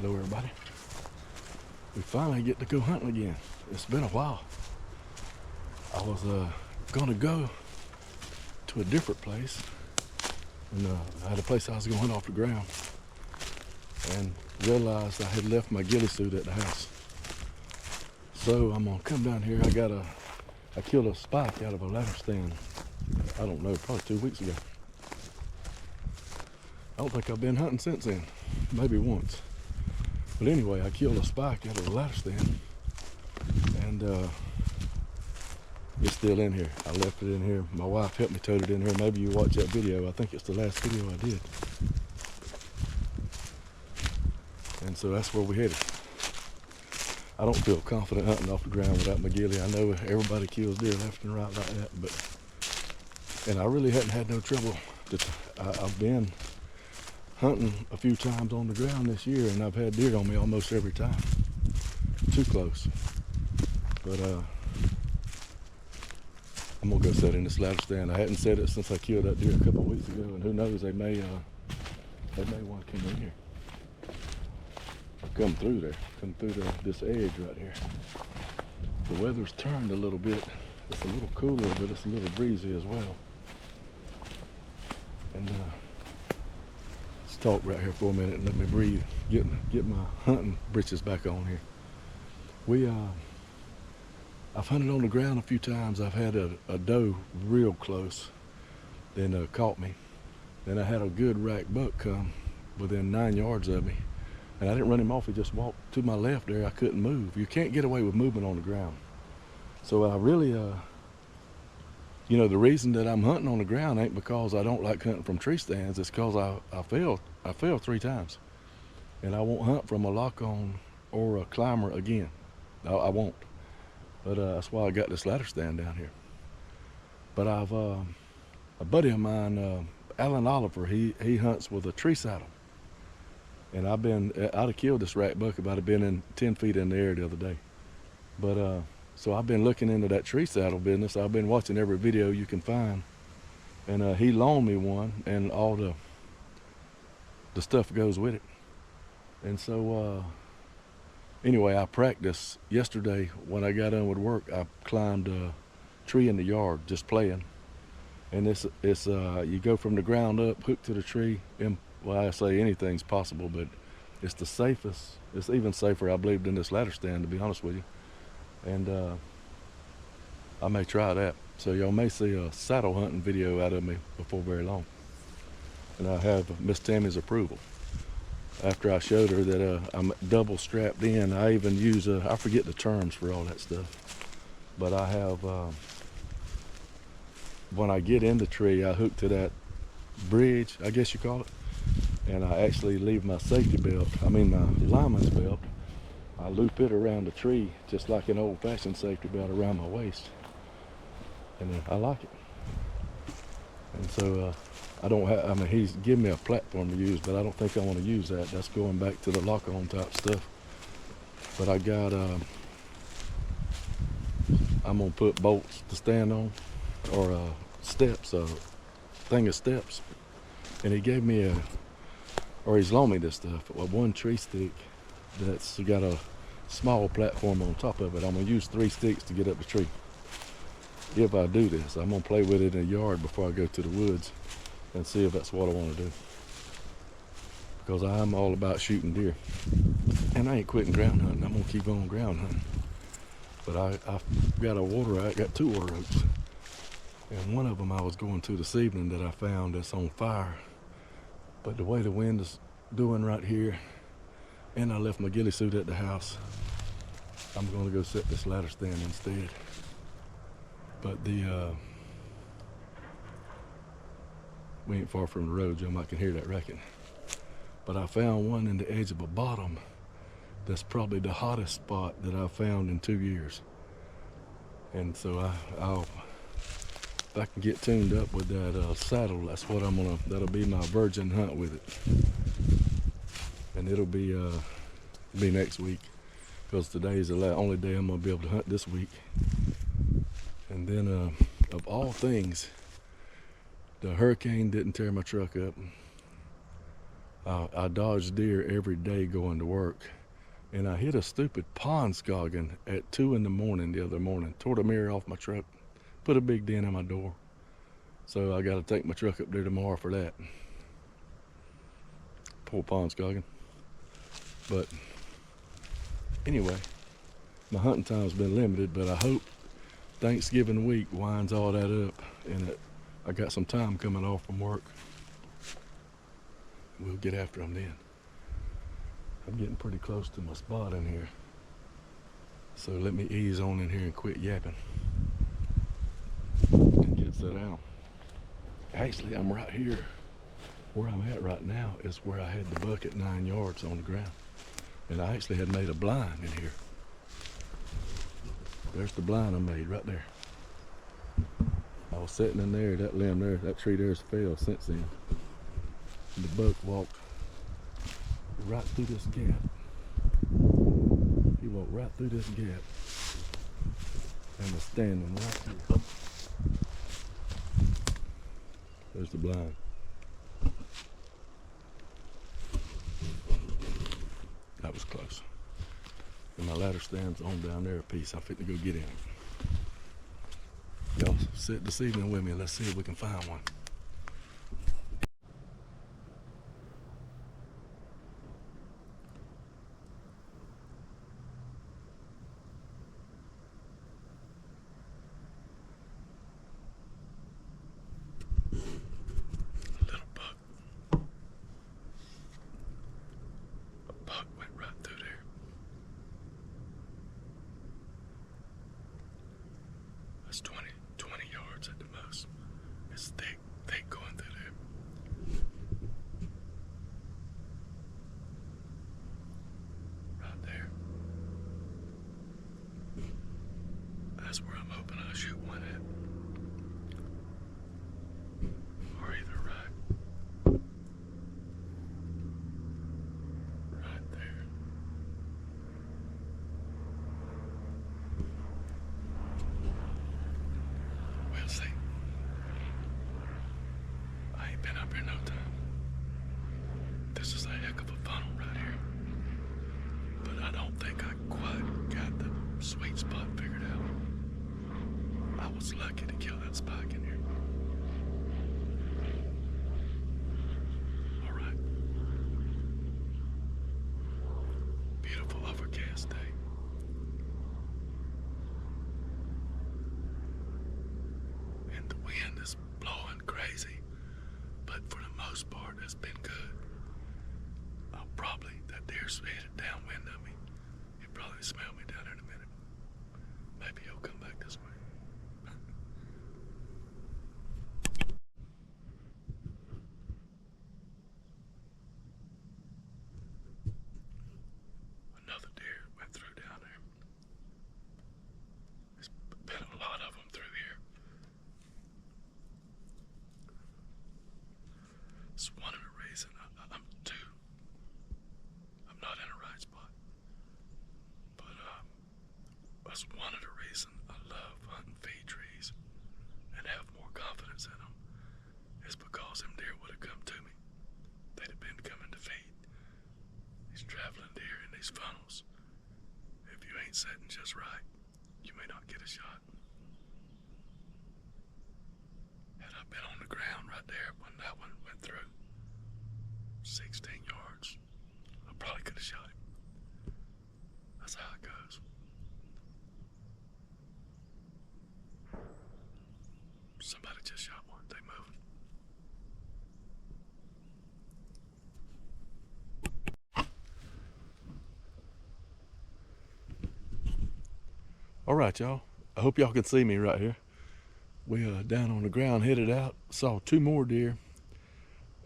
Hello everybody. We finally get to go hunting again. It's been a while. I was gonna go to a different place, and I had a place I was gonna hunt off the ground, and realized I had left my ghillie suit at the house. So I'm gonna come down here. I killed a spike out of a ladder stand, I don't know, probably 2 weeks ago. I don't think I've been hunting since then, maybe once. But anyway, I killed a spike out of a ladder stand, and it's still in here. I left it in here. My wife helped me tote it in here. Maybe you watch that video. I think it's the last video I did. And so that's where we headed. I don't feel confident hunting off the ground without my ghillie. I know everybody kills deer left and right like that, and I really hadn't had no trouble. I've been hunting a few times on the ground this year, and I've had deer on me almost every time. Too close. But I'm gonna go set in this ladder stand. I hadn't set it since I killed that deer a couple of weeks ago, and who knows, they may want to come in here. Or come through there. Come through this edge right here. The weather's turned a little bit. It's a little cooler, but it's a little breezy as well. And let's talk right here for a minute and let me breathe. Get my hunting britches back on here. I've hunted on the ground a few times. I've had a doe real close, then caught me. Then I had a good rack buck come within 9 yards of me, and I didn't run him off. He just walked to my left there. I couldn't move. You can't get away with movement on the ground. So I really, the reason that I'm hunting on the ground ain't because I don't like hunting from tree stands. It's because I failed 3 times, and I won't hunt from a lock-on or a climber again. I won't. But that's why I got this ladder stand down here. But a buddy of mine, Alan Oliver, he hunts with a tree saddle. And I'd have killed this rack buck if I'd have been in 10 feet in the air the other day. But so I've been looking into that tree saddle business. I've been watching every video you can find. And he loaned me one, and all the stuff goes with it. And so anyway, I practiced yesterday when I got done with work. I climbed a tree in the yard just playing, and it's you go from the ground up, hook to the tree. And well, I say anything's possible, but it's the safest. It's even safer, I believe, than this ladder stand, to be honest with you. And I may try that. So y'all may see a saddle hunting video out of me before very long. And I have Miss Tammy's approval. After I showed her that I'm double strapped in, I even use I forget the terms for all that stuff, but I have, when I get in the tree, I hook to that bridge, I guess you call it, and I actually leave my safety belt, my lineman's belt, I loop it around the tree just like an old-fashioned safety belt around my waist, and I like it. And so I don't have, he's given me a platform to use, but I don't think I want to use that. That's going back to the lock-on type stuff. But I got, I'm gonna put bolts to stand on, or steps, a thing of steps. And he gave me he's loaned me this stuff, one tree stick that's got a small platform on top of it. I'm gonna use 3 sticks to get up the tree. If I do this, I'm gonna play with it in the yard before I go to the woods and see if that's what I want to do, because I'm all about shooting deer, and I ain't quitting ground hunting. I'm gonna keep on ground hunting. But I've got I got 2 water oaks, and one of them I was going to this evening that I found that's on fire. But the way the wind is doing right here, and I left my ghillie suit at the house, I'm gonna go set this ladder stand instead. But we ain't far from the road. You might can hear that racket. But I found one in the edge of a bottom that's probably the hottest spot that I've found in 2 years. And so if I can get tuned up with that saddle, that's what that'll be my virgin hunt with it. And it'll be next week, because today's the only day I'm gonna be able to hunt this week. And then of all things, the hurricane didn't tear my truck up. I dodge deer every day going to work. And I hit a stupid pond scoggin at 2 in the morning the other morning. Tore the mirror off my truck, put a big dent in my door. So I got to take my truck up there tomorrow for that. Poor pond scoggin. But anyway, my hunting time's been limited, but I hope Thanksgiving week winds all that up and I got some time coming off from work. We'll get after them then. I'm getting pretty close to my spot in here. So let me ease on in here and quit yapping and get set down. Actually, I'm right here. Where I'm at right now is where I had the bucket 9 yards on the ground. And I actually had made a blind in here. There's the blind I made right there. I was sitting in there, that limb there, that tree there's fell since then. And the buck walked right through this gap. He walked right through this gap and was standing right here. There's the blind. That was close. And my ladder stands on down there a piece. I'm fitting to go get in it. Y'all sit this evening with me. Let's see if we can find one. That's 20 yards at the most. It's thick going through there. Right there. That's where I'm hoping I'll shoot one at. Or either right. Right there. We'll see. I ain't been up here no time. This is a heck of a funnel right here. But I don't think I quite got the sweet spot figured out. I was lucky to kill that spike in here. All right. Beautiful overcast day. And the wind is blowing crazy, but for the most part, it's been good. That deer's headed downwind of me. He'll probably smell me down there in a minute. Maybe he'll come back this way. Another deer went through down there. There's been a lot of them through here. It's one of the reasons I'm not in a right spot. But that's one of the reasons I love hunting feed trees and have more confidence in them is because them deer would have come to me. They'd have been coming to feed. These traveling deer in these funnels, if you ain't setting just right, you may not get a shot. Had I been on the ground right there when that one went through, 16 yards, I probably could have shot him. That's how it goes. Somebody just shot one. They moving. All right, y'all. I hope y'all can see me right here. We down on the ground, headed out. Saw 2 more deer,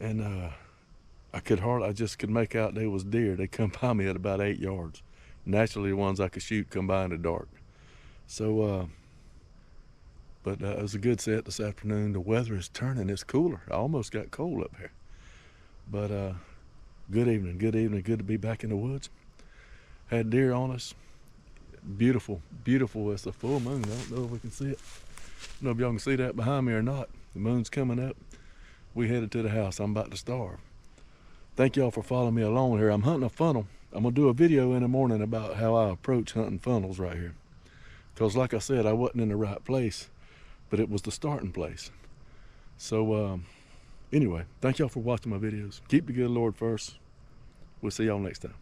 and I just could make out they was deer. They come by me at about 8 yards. Naturally, the ones I could shoot come by in the dark. So, but it was a good set this afternoon. The weather is turning. It's cooler. I almost got cold up here. But good evening. Good to be back in the woods. Had deer on us. Beautiful. It's a full moon. I don't know if we can see it. I don't know if y'all can see that behind me or not. The moon's coming up. We headed to the house. I'm about to starve. thank y'all for following me along here. I'm hunting a funnel. I'm gonna do a video in the morning about how I approach hunting funnels right here. Because like I said, I wasn't in the right place, but it was the starting place. So anyway, thank y'all for watching my videos. Keep the good Lord first. We'll see y'all next time.